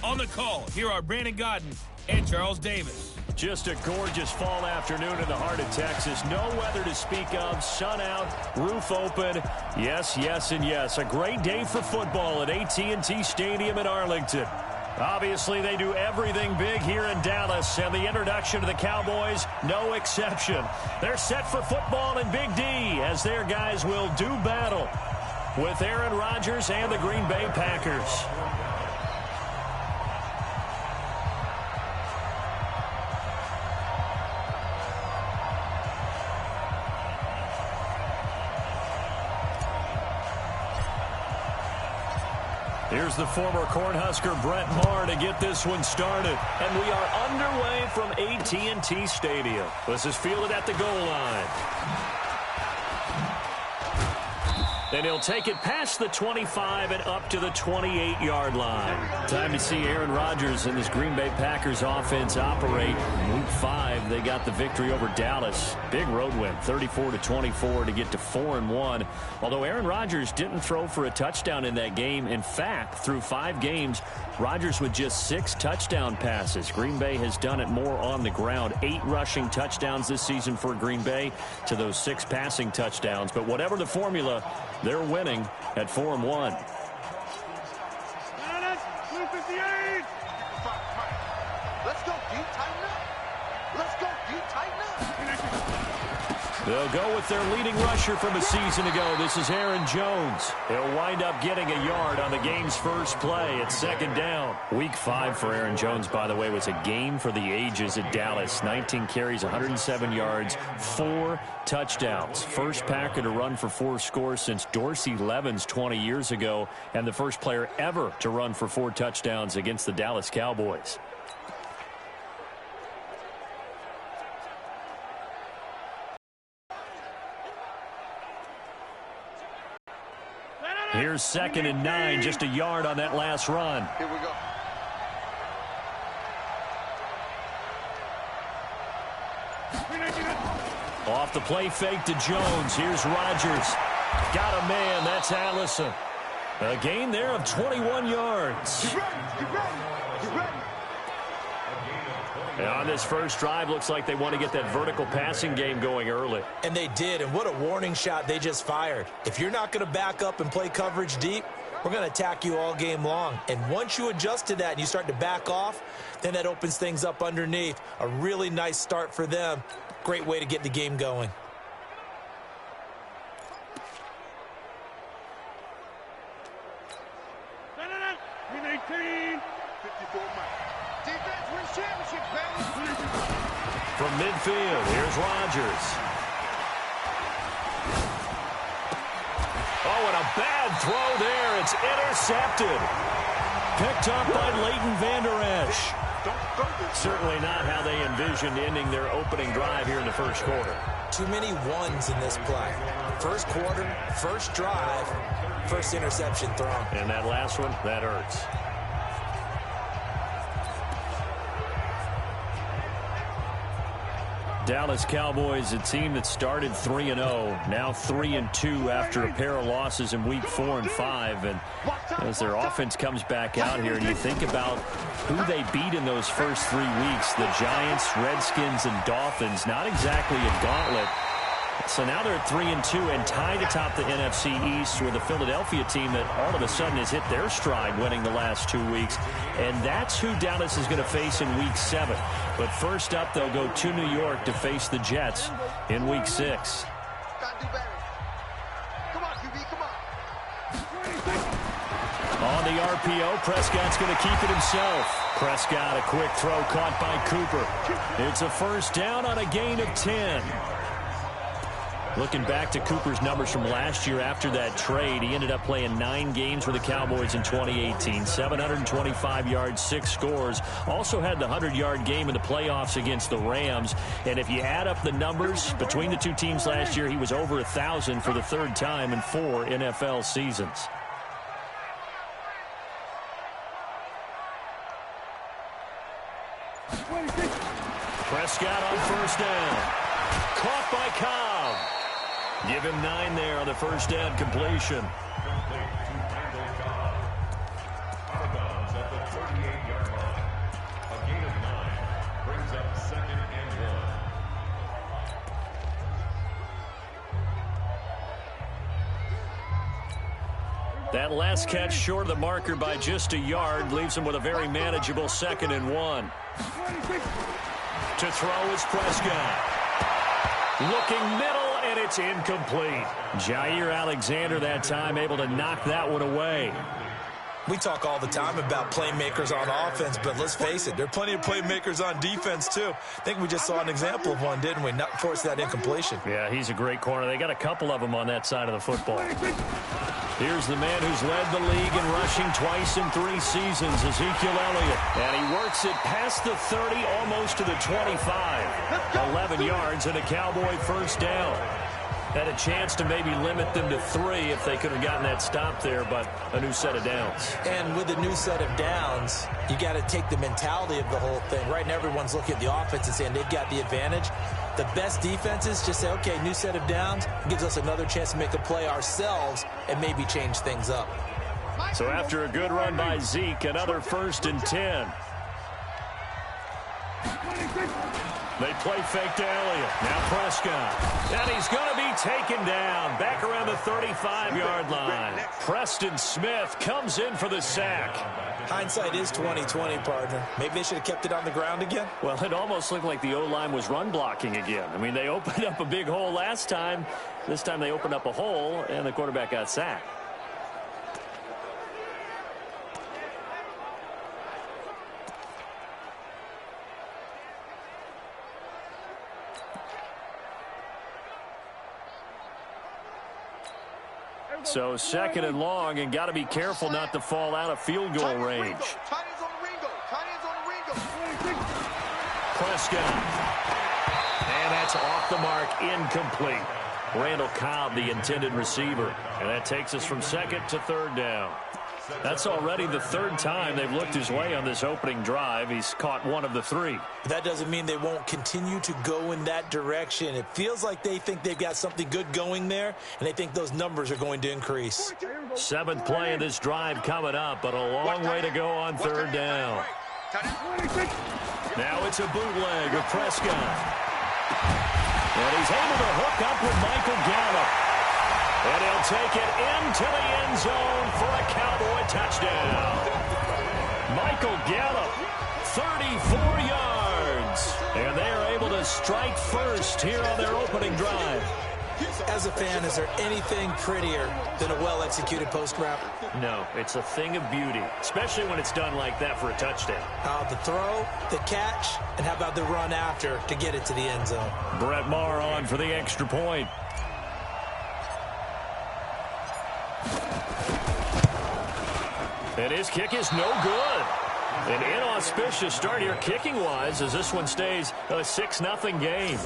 On the call, here are Brandon Godden and Charles Davis. Just a gorgeous fall afternoon in the heart of Texas. No weather to speak of. Sun out, roof open. Yes, yes, and yes. A great day for football at AT&T Stadium in Arlington. Obviously, they do everything big here in Dallas, and the introduction to the Cowboys, no exception. They're set for football in Big D as their guys will do battle with Aaron Rodgers and the Green Bay Packers. Here's the former Cornhusker Brett Maher to get this one started. And we are underway from AT&T Stadium. This is fielded at the goal line. And he'll take it past the 25 and up to the 28-yard line. Time to see Aaron Rodgers and this Green Bay Packers offense operate. In Week 5, they got the victory over Dallas. Big road win, 34-24 to get to 4-1. Although Aaron Rodgers didn't throw for a touchdown in that game. In fact, through 5 games, Rodgers with just 6 touchdown passes. Green Bay has done it more on the ground. 8 rushing touchdowns this season for Green Bay to those 6 passing touchdowns. But whatever the formula, they're winning at 4-1. Let's go deep, tighten up. Let's go deep, tighten up. They'll go with their leading rusher from a season ago. This is Aaron Jones. He'll wind up getting a yard on the game's first play. It's second down. Week 5 for Aaron Jones, by the way, was a game for the ages at Dallas. 19 carries, 107 yards, 4 touchdowns. First Packer to run for 4 scores since Dorsey Levens 20 years ago, and the first player ever to run for 4 touchdowns against the Dallas Cowboys. Here's 2nd and 9, just a yard on that last run. Here we go. Off the play fake to Jones. Here's Rodgers. Got a man. That's Allison. A gain there of 21 yards. Get ready, get ready, get ready. And on this first drive, looks like they want to get that vertical passing game going early. And they did, and what a warning shot they just fired. If you're not going to back up and play coverage deep, we're going to attack you all game long. And once you adjust to that and you start to back off, then that opens things up underneath. A really nice start for them. Great way to get the game going. From midfield, here's Rodgers. Oh, and a bad throw there. It's intercepted. Picked up by Leighton Vander Esch. Certainly not how they envisioned ending their opening drive here in the first quarter. Too many ones in this play. First quarter, first drive, first interception thrown. And that last one, that hurts. Dallas Cowboys, a team that started 3-0, now 3-2 after a pair of losses in Week 4 and 5. And as their offense comes back out here, and you think about who they beat in those first 3 weeks, the Giants, Redskins, and Dolphins, not exactly a gauntlet. So now they're at 3-2 and tied atop the NFC East with a Philadelphia team that all of a sudden has hit their stride, winning the last 2 weeks. And that's who Dallas is going to face in Week 7. But first up, they'll go to New York to face the Jets in Week 6. Gotta do better. Come on, QB, come on. On the RPO, Prescott's going to keep it himself. Prescott, a quick throw caught by Cooper. It's a first down on a gain of 10. Looking back to Cooper's numbers from last year after that trade, he ended up playing 9 games with the Cowboys in 2018. 725 yards, 6 scores. Also had the 100-yard game in the playoffs against the Rams. And if you add up the numbers between the two teams last year, he was over 1,000 for the 3rd time in 4 NFL seasons. Prescott on first down. Caught by Cobb. Give him 9 there on the first down completion. That last catch short of the marker by just a yard leaves him with a very manageable 2nd and 1. To throw is Prescott. Looking middle, and it's incomplete. Jair Alexander that time able to knock that one away. We talk all the time about playmakers on offense, but let's face it, there are plenty of playmakers on defense, too. I think we just saw an example of one, didn't we? Not force that incompletion. Yeah, he's a great corner. They got a couple of them on that side of the football. Here's the man who's led the league in rushing twice in 3 seasons, Ezekiel Elliott. And he works it past the 30, almost to the 25. 11 yards and a Cowboy first down. Had a chance to maybe limit them to 3 if they could have gotten that stop there, but a new set of downs. And with a new set of downs, you got to take the mentality of the whole thing. Right now, everyone's looking at the offense and saying they've got the advantage. The best defenses just say, okay, new set of downs, gives us another chance to make a play ourselves and maybe change things up. So after a good run by Zeke, another 1st and 10. They play fake to Elliott. Now Prescott. And he's going to be taken down. Back around the 35-yard line. Preston Smith comes in for the sack. Hindsight is 20/20, partner. Maybe they should have kept it on the ground again. Well, it almost looked like the O-line was run blocking again. I mean, they opened up a big hole last time. This time they opened up a hole, and the quarterback got sacked. So 2nd and long, and got to be careful not to fall out of field goal range. Prescott. And that's off the mark, incomplete. Randall Cobb, the intended receiver. And that takes us from 2nd to 3rd down. That's already the 3rd time they've looked his way on this opening drive. He's caught 1 of the 3. That doesn't mean they won't continue to go in that direction. It feels like they think they've got something good going there, and they think those numbers are going to increase. 7th play of this drive coming up, but a long way to go on 3rd down. Now it's a bootleg with Prescott. And he's able to hook up with Michael Gallup. And he'll take it into the end zone for a Cowboy touchdown. Michael Gallup, 34 yards. And they are able to strike first here on their opening drive. As a fan, is there anything prettier than a well-executed post route? No, it's a thing of beauty, especially when it's done like that for a touchdown. The throw, the catch, and how about the run after to get it to the end zone? Brett Maher on for the extra point. And his kick is no good. An inauspicious start here kicking-wise as this one stays a 6-0 game.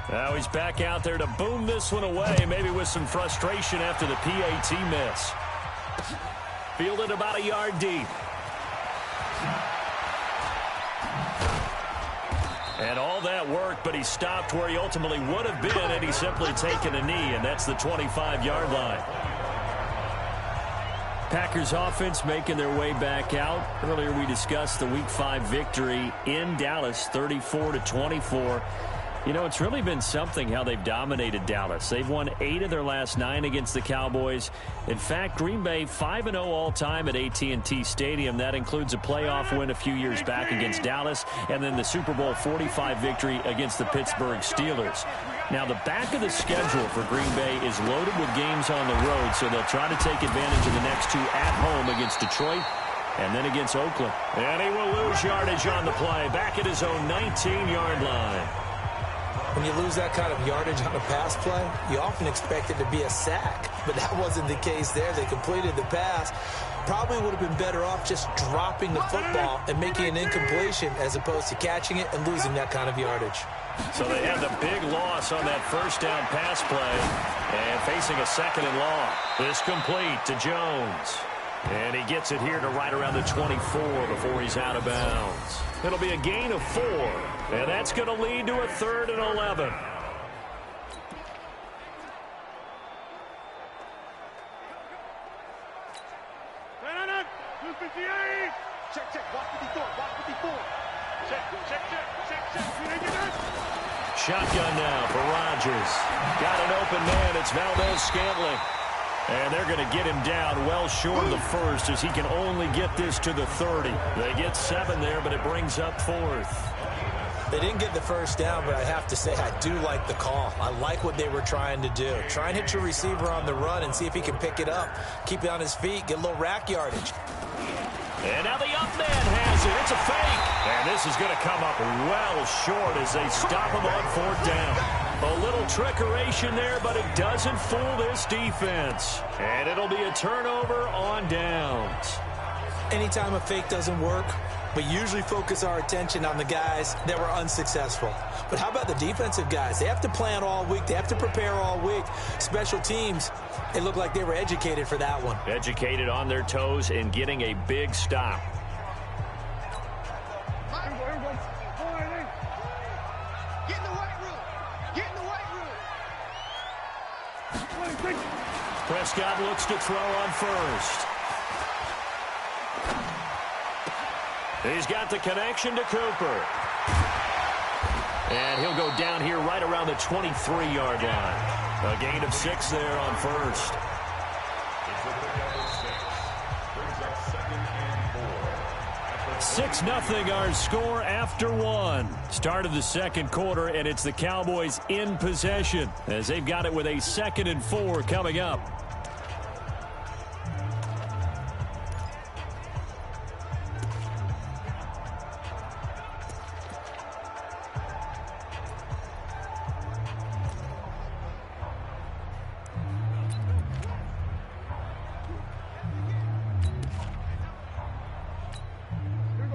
Now he's back out there to boom this one away, maybe with some frustration after the PAT miss. Fielded about a yard deep. And all that work, but he stopped where he ultimately would have been had he simply taken a knee, and that's the 25-yard line. Packers offense making their way back out. Earlier we discussed the Week 5 victory in Dallas, 34-24. You know, it's really been something how they've dominated Dallas. They've won 8 of their last 9 against the Cowboys. In fact, Green Bay 5-0 all-time at AT&T Stadium. That includes a playoff win a few years back against Dallas, and then the Super Bowl 45 victory against the Pittsburgh Steelers. Now, the back of the schedule for Green Bay is loaded with games on the road, so they'll try to take advantage of the next 2 at home against Detroit and then against Oakland. And he will lose yardage on the play, back at his own 19-yard line. When you lose that kind of yardage on a pass play, you often expect it to be a sack. But that wasn't the case there. They completed the pass. Probably would have been better off just dropping the football and making an incompletion as opposed to catching it and losing that kind of yardage. So they had the big loss on that first down pass play and facing a 2nd and long. This complete to Jones. And he gets it here to right around the 24 before he's out of bounds. It'll be a gain of 4. And that's going to lead to a 3rd and 11. Check, check. Watch 54. Watch 54. Shotgun now for Rodgers. Got an open man. It's Valdez-Scantling. And they're going to get him down well short of the first as he can only get this to the 30. They get 7 there, but it brings up 4th. They didn't get the first down, but I have to say I do like the call. I like what they were trying to do. Try and hit your receiver on the run and see if he can pick it up. Keep it on his feet, get a little rack yardage. And now the up man has it. It's a fake. And this is going to come up well short as they stop him on 4th down. A little trickeration there, but it doesn't fool this defense. And it'll be a turnover on downs. Anytime a fake doesn't work, we usually focus our attention on the guys that were unsuccessful. But how about the defensive guys? They have to plan all week. They have to prepare all week. Special teams, it looked like they were educated for that one. Educated on their toes and getting a big stop. Get in the weight room. Get in the weight room. Prescott looks to throw on first. He's got the connection to Cooper. And he'll go down here right around the 23-yard line. A gain of 6 there on first. 6-0 our score after 1. Start of the second quarter, and it's the Cowboys in possession as they've got it with a 2nd and 4 coming up.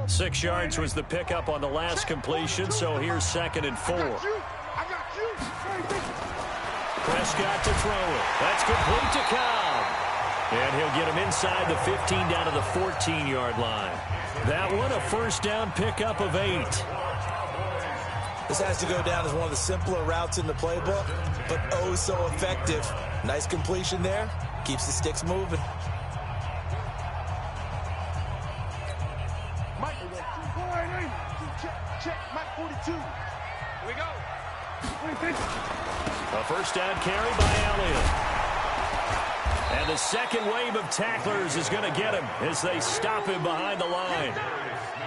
Six yards was the pickup on the last completion, so here's 2nd and 4. Prescott to throw it. That's complete to Cobb. And he'll get him inside the 15 down to the 14-yard line. That one, a first down pickup of 8. This has to go down as one of the simpler routes in the playbook, but oh so effective. Nice completion there. Keeps the sticks moving. Check, Mike 42. Here we go. A first down carry by Elliott. And the second wave of tacklers is going to get him as they stop him behind the line.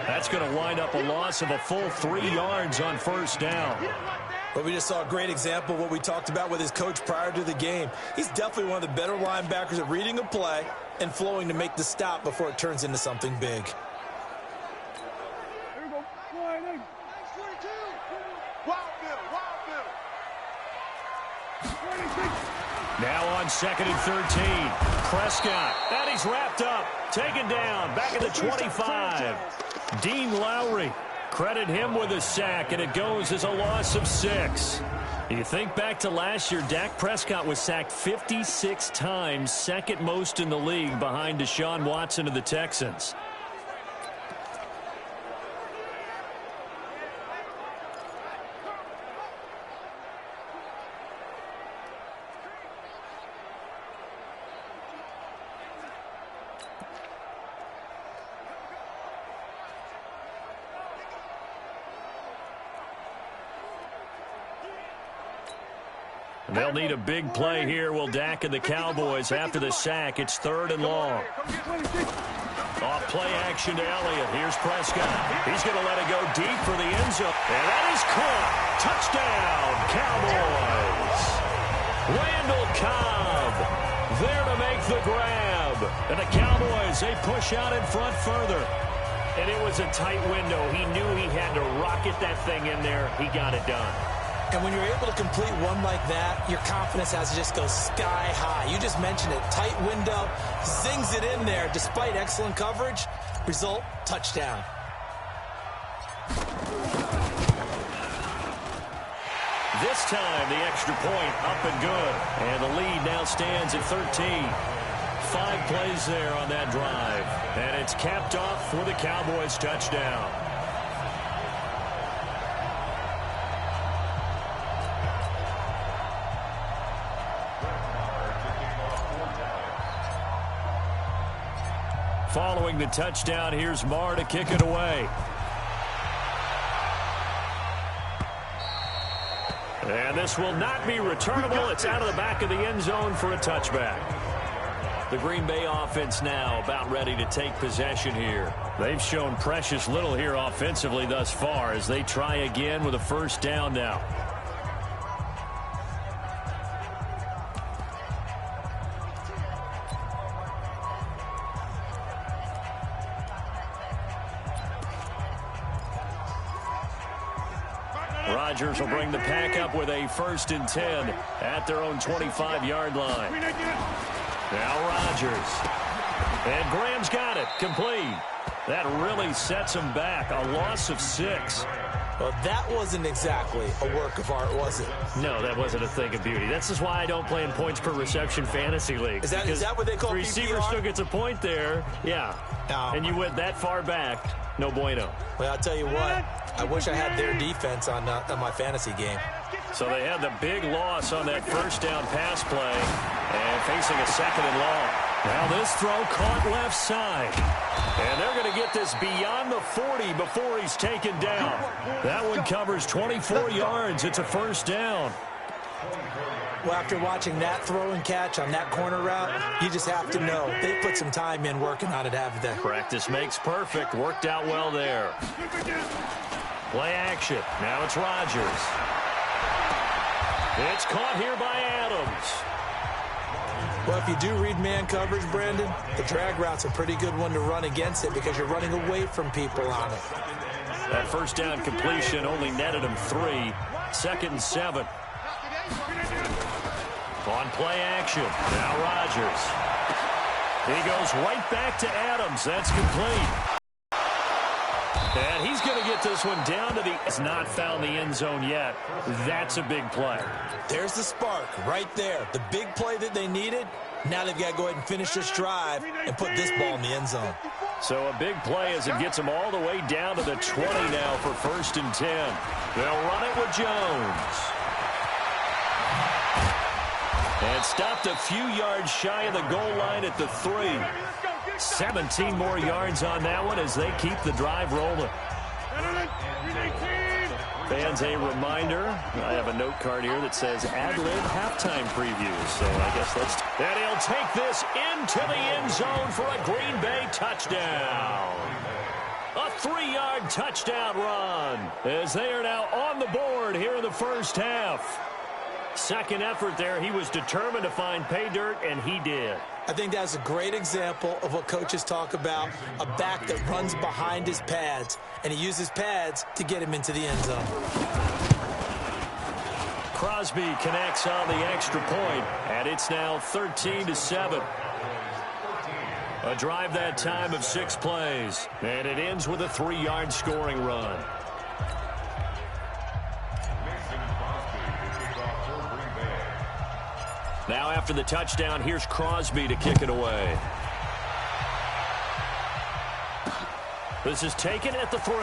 That's going to wind up a loss of a full 3 yards on first down. But we just saw a great example of what we talked about with his coach prior to the game. He's definitely one of the better linebackers at reading a play and flowing to make the stop before it turns into something big. Now on 2nd and 13. Prescott. And he's wrapped up. Taken down. Back at the 25. Dean Lowry. Credit him with a sack, and it goes as a loss of 6. You think back to last year, Dak Prescott was sacked 56 times, 2nd most in the league behind Deshaun Watson of the Texans. They'll need a big play here. Will Dak and the Cowboys after the sack. It's 3rd and long. Off play action to Elliott. Here's Prescott. He's going to let it go deep for the end zone. And that is caught. Touchdown, Cowboys. Randall Cobb there to make the grab. And the Cowboys, they push out in front further. And it was a tight window. He knew he had to rocket that thing in there. He got it done. And when you're able to complete one like that, your confidence has to just go sky high. You just mentioned it. Tight window, zings it in there despite excellent coverage. Result, touchdown. This time, the extra point up and good. And the lead now stands at 13. 5 plays there on that drive. And it's capped off for the Cowboys touchdown. Following the touchdown, here's Marr to kick it away. And this will not be returnable. It's out of the back of the end zone for a touchback. The Green Bay offense now about ready to take possession here. They've shown precious little here offensively thus far as they try again with a first down now. Rodgers will bring the pack up with a 1st and 10 at their own 25-yard line. Now Rodgers. And Graham's got it. Complete. That really sets him back. A loss of 6. Well, that wasn't exactly a work of art, was it? No, that wasn't a thing of beauty. This is why I don't play in points per reception fantasy leagues. Is that what they call the receiver PPR? still gets a point there. Yeah. And you went that far back. No bueno. Well, I'll tell you what. I wish I had their defense on my fantasy game. So they had the big loss on that first down pass play and facing a 2nd and long. Now this throw caught left side. And they're going to get this beyond the 40 before he's taken down. That one covers 24 yards. It's a first down. Well, after watching that throw and catch on that corner route, you just have to know they put some time in working on it, haven't they? Practice makes perfect. Worked out well there. Play action. Now it's Rodgers. It's caught here by Adams. Well, if you do read man coverage, Brandon, the drag route's a pretty good one to run against it because you're running away from people on it. That first down completion only netted him 3. 2nd and 7. On play action. Now Rodgers. He goes right back to Adams. That's complete. And he's going to get this one down to the... Has not found the end zone yet. That's a big play. There's the spark right there. The big play that they needed. Now they've got to go ahead and finish this drive and put this ball in the end zone. So a big play as it gets them all the way down to the 20 now for 1st and 10. They'll run it with Jones. And stopped a few yards shy of the goal line at the 3. 17 more yards on that one as they keep the drive rolling. Fans, a reminder, I have a note card here that says ad-lib halftime previews. So I guess let's... And he'll take this into the end zone for a Green Bay touchdown. A 3-yard touchdown run as they are now on the board here in the first half. Second effort there, he was determined to find pay dirt, and he did. I think that's a great example of what coaches talk about, a back that runs behind his pads, and he uses pads to get him into the end zone. Crosby connects on the extra point, and it's now 13-7. A drive that time of 6 plays, and it ends with a 3-yard scoring run. Now after the touchdown, here's Crosby to kick it away. This is taken at the 3.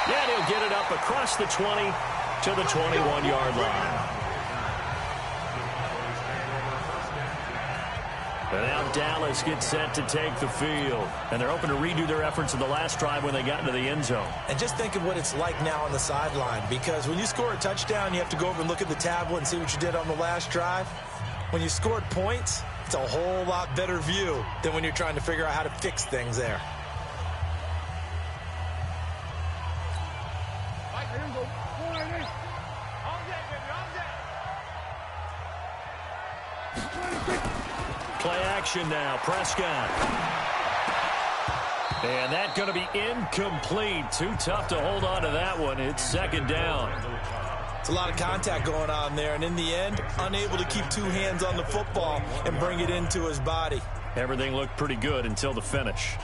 Yeah, he'll get it up across the 20 to the 21-yard line. And now Dallas gets set to take the field. And they're hoping to redo their efforts in the last drive when they got into the end zone. And just think of what it's like now on the sideline, because when you score a touchdown, you have to go over and look at the tablet and see what you did on the last drive. When you scored points, it's a whole lot better view than when you're trying to figure out how to fix things there. Play action now. Prescott. And that's going to be incomplete. Too tough to hold on to that one. It's 2nd down. It's a lot of contact going on there, and in the end, unable to keep 2 hands on the football and bring it into his body. Everything looked pretty good until the finish.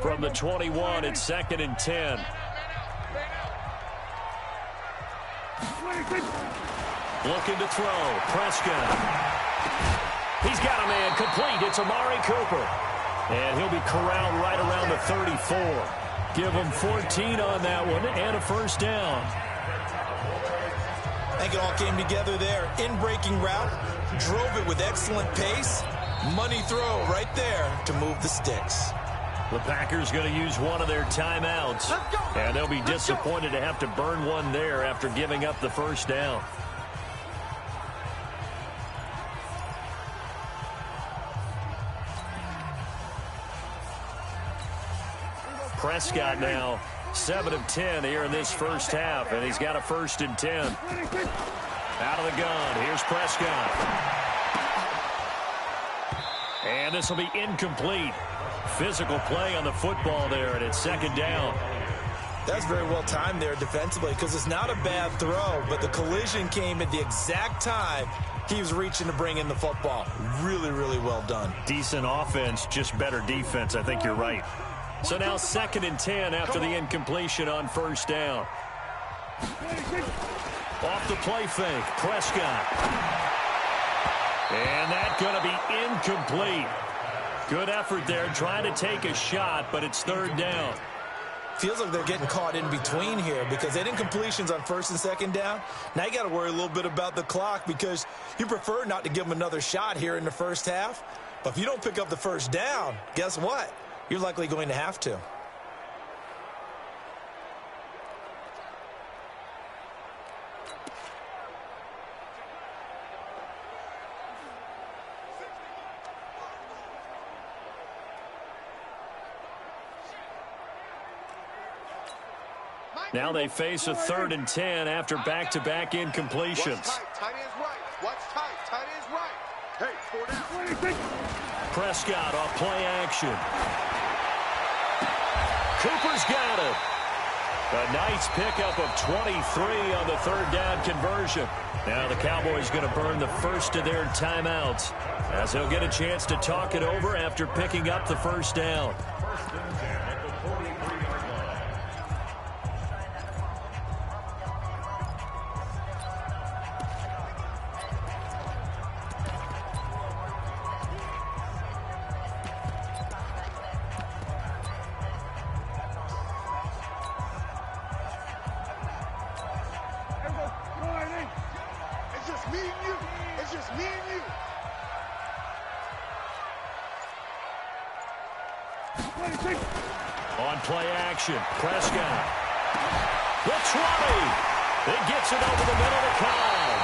From the 21, it's 2nd and 10. Looking to throw. Prescott. He's got a man complete. It's Amari Cooper. And he'll be corralled right around the 34. Give him 14 on that one and a first down. I think it all came together there. In-breaking route, drove it with excellent pace, Money throw right there to move the sticks. The Packers going to use one of their timeouts. And they'll be disappointed to have to burn one there after giving up the first down. Prescott now 7 of 10 here in this first half, and he's got a 1st and 10. Out of the gun, here's Prescott. And this will be incomplete. Physical play on the football there, and it's 2nd down. That's very well timed there defensively because it's not a bad throw, but the collision came at the exact time he was reaching to bring in the football. Really, really well done. Decent offense, just better defense. I think you're right. So now 2nd and 10 after the incompletion on 1st down. Off the play fake, Prescott. And that's going to be incomplete. Good effort there, trying to take a shot, but it's 3rd down. Feels like they're getting caught in between here because they had incompletions on 1st and 2nd down. Now you got to worry a little bit about the clock because you prefer not to give them another shot here in the first half. But if you don't pick up the 1st down, guess what? You're likely going to have to. Now they face a 3rd and 10 after back-to-back incompletions. What's tight? Tight is right. What's tight? Tight is right. Hey, 4 down. Prescott off play action. Cooper's got it. A nice pickup of 23 on the 3rd down conversion. Now the Cowboys going to burn the first of their timeouts as they'll get a chance to talk it over after picking up the 1st down. On play action, Prescott. The 20. It gets it over the middle to Kyle.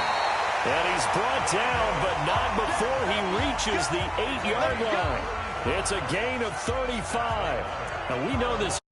And he's brought down, but not before he reaches the 8-yard line. It's a gain of 35. Now we know this.